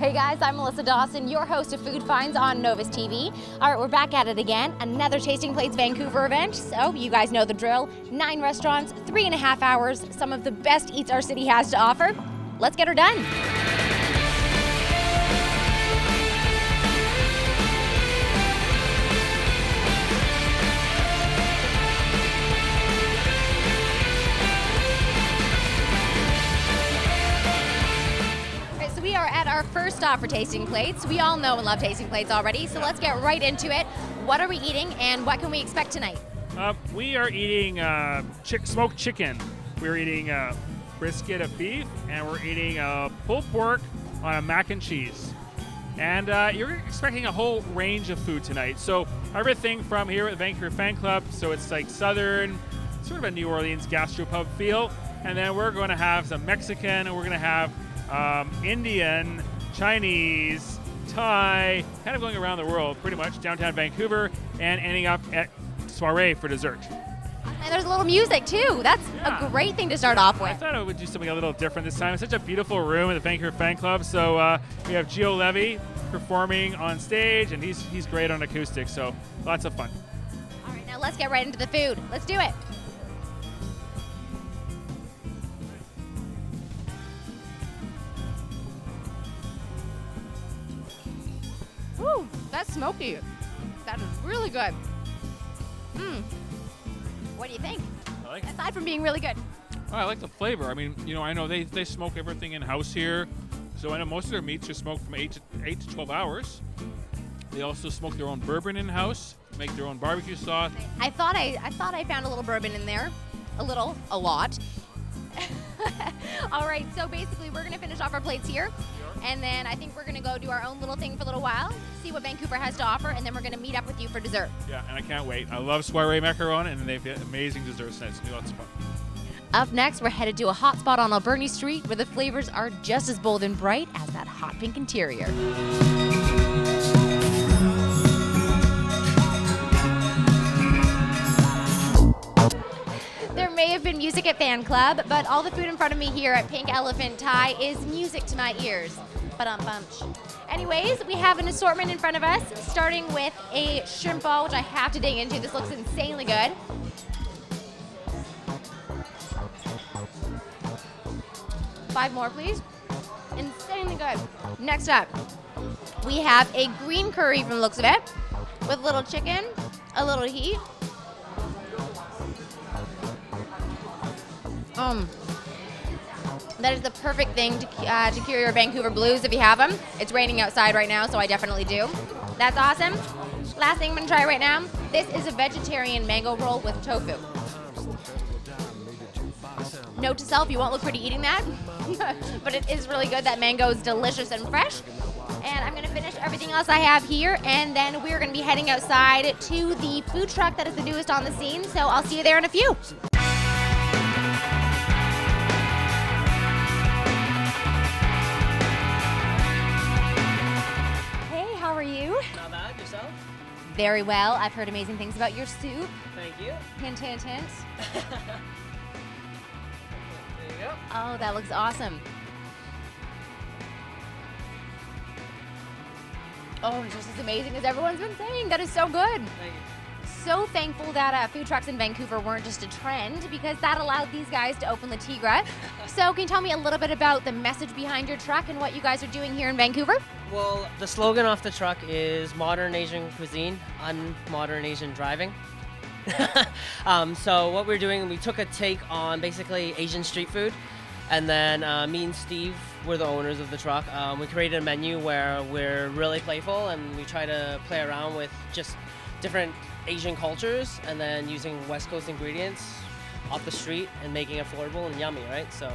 Hey guys, I'm Melissa Dawson, your host of Food Finds on Novus TV. All right, we're back at it again. Another Tasting Plates Vancouver event. So you guys know the drill. 9 restaurants, 3.5 hours, some of the best eats our city has to offer. Let's get her done. We are at our first stop for Tasting Plates. We all know and love Tasting Plates already, so let's get right into it. What are we eating and what can we expect tonight? We are eating smoked chicken. We're eating brisket of beef, and we're eating pulled pork on a mac and cheese. And you're expecting a whole range of food tonight. So everything from here at the Vancouver Fan Club, so it's like southern, sort of a New Orleans gastropub feel. And then we're going to have some Mexican, and we're going to have Indian, Chinese, Thai, kind of going around the world, pretty much, downtown Vancouver, and ending up at soiree for dessert. And there's a little music too. That's a great thing to start off with. I thought I would do something a little different this time. It's such a beautiful room at the Vancouver Fan Club. So we have Gio Levy performing on stage, and he's great on acoustic, so lots of fun. All right, now let's get right into the food. Let's do it. Ooh, that's smoky. That is really good. What do you think? I like it. Aside from being really good. Oh, I like the flavor. I mean, you know, I know they smoke everything in-house here. So I know most of their meats are smoked from 8 to 12 hours. They also smoke their own bourbon in-house, make their own barbecue sauce. I thought I found a little bourbon in there. A lot. All right, so basically we're gonna finish off our plates here. And then I think we're going to go do our own little thing for a little while, see what Vancouver has to offer, and then we're going to meet up with you for dessert. Yeah, and I can't wait. I love soiree macaron, and they've got amazing desserts tonight. It's going to be lots of fun. Up next, we're headed to a hot spot on Alberni Street where the flavors are just as bold and bright as that hot pink interior. There may have been music at Fan Club, but all the food in front of me here at Pink Elephant Thai is music to my ears. Ba-dum-bum. Anyways, we have an assortment in front of us, starting with a shrimp ball, which I have to dig into. This looks insanely good. Five more, please. Insanely good. Next up, we have a green curry from the looks of it, with a little chicken, a little heat. That is the perfect thing to cure your Vancouver blues if you have them. It's raining outside right now, so I definitely do. That's awesome. Last thing I'm gonna try right now. This is a vegetarian mango roll with tofu. Note to self, you won't look pretty eating that, but it is really good. That mango is delicious and fresh. And I'm gonna finish everything else I have here, and then we're gonna be heading outside to the food truck that is the newest on the scene, so I'll see you there in a few. Not bad, yourself? Very well. I've heard amazing things about your soup. Thank you. Hint, hint, hint. There you go. Oh, that looks awesome. Oh, it's just as amazing as everyone's been saying. That is so good. Thank you. So thankful that food trucks in Vancouver weren't just a trend, because that allowed these guys to open the Tigre. So can you tell me a little bit about the message behind your truck and what you guys are doing here in Vancouver? Well, the slogan off the truck is modern Asian cuisine, unmodern Asian driving. So what we're doing, we took a take on basically Asian street food, and then me and Steve were the owners of the truck. We created a menu where we're really playful, and we try to play around with just different Asian cultures, and then using West Coast ingredients off the street and making it affordable and yummy, right? So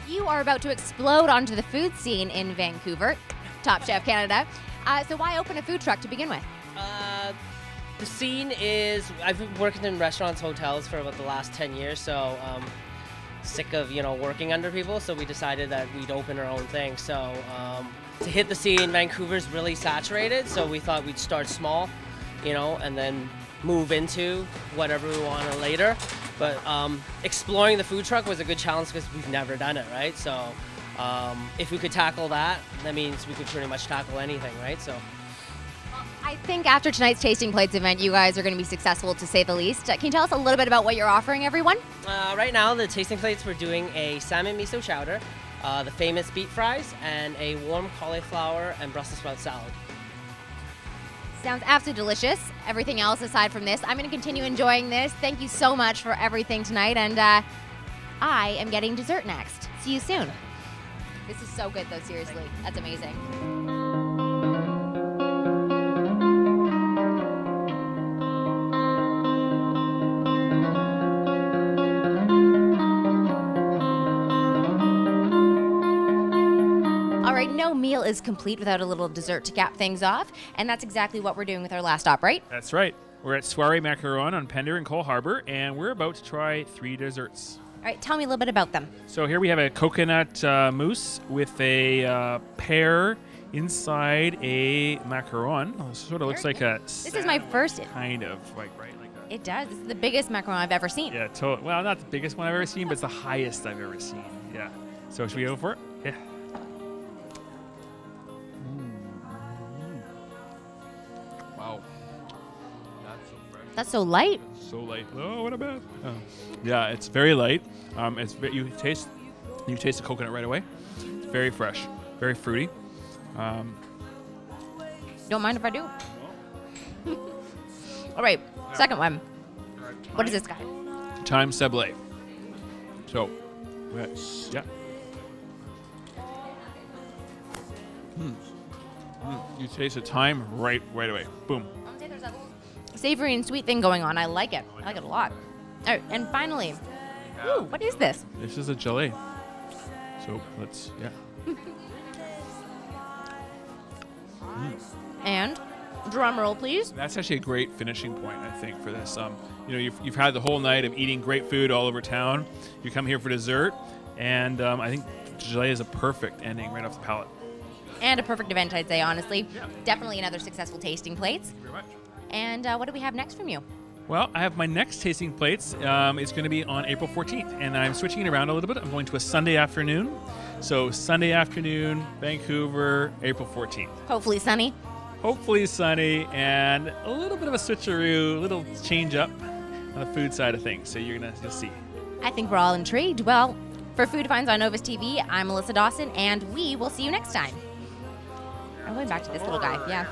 you are about to explode onto the food scene in Vancouver, Top Chef Canada. So why open a food truck to begin with? The scene is, I've been working in restaurants, hotels for about the last 10 years, so sick of, working under people, so we decided that we'd open our own thing. So to hit the scene, Vancouver's really saturated, so we thought we'd start small, and then move into whatever we want later. But exploring the food truck was a good challenge because we've never done it, right? So If we could tackle that, that means we could pretty much tackle anything, right? So. I think after tonight's Tasting Plates event, you guys are going to be successful, to say the least. Can you tell us a little bit about what you're offering everyone? Right now, the Tasting Plates, we're doing a salmon miso chowder, the famous beet fries, and a warm cauliflower and Brussels sprout salad. Sounds absolutely delicious. Everything else aside from this, I'm going to continue enjoying this. Thank you so much for everything tonight, and I am getting dessert next. See you soon. This is so good, though, seriously. That's amazing. No meal is complete without a little dessert to cap things off, and that's exactly what we're doing with our last stop, right? That's right. We're at Soiree Macaron on Pender and Cole Harbour, and we're about to try 3 desserts. All right, tell me a little bit about them. So here we have a coconut mousse with a pear inside a macaron. Oh, it sort of looks like a This is my first. Kind of, like, right? Like a, It does. This is the biggest macaron I've ever seen. yeah, well, not the biggest one I've ever seen, but it's the highest I've ever seen. Yeah. So should we go for it? Yeah. Wow. That's so fresh. That's so light. So light. Oh, what a bad. Oh. Yeah, it's very light. You taste the coconut right away. It's very fresh, very fruity. Don't mind if I do. All right, second one. What is this guy? Thyme sablé. So, yeah. You taste the thyme right away. Boom. There's a savory and sweet thing going on. I like it. I like it a lot. All right, and finally, ooh, what is this? This is a gelée. So yeah. And drum roll, please. That's actually a great finishing point, I think, for this. You've had the whole night of eating great food all over town. You come here for dessert, and I think gelée is a perfect ending right off the palate. And a perfect event, I'd say, honestly. Yeah. Definitely another successful Tasting Plates. Thank you very much. And what do we have next from you? Well, I have my next Tasting Plates. It's going to be on April 14th, and I'm switching it around a little bit. I'm going to a Sunday afternoon. So Sunday afternoon, Vancouver, April 14th. Hopefully sunny. Hopefully sunny, and a little bit of a switcheroo, a little change up on the food side of things. So you'll see. I think we're all intrigued. Well, for Food Finds on Novus TV, I'm Melissa Dawson, and we will see you next time. I'm going back to this little guy. Yeah.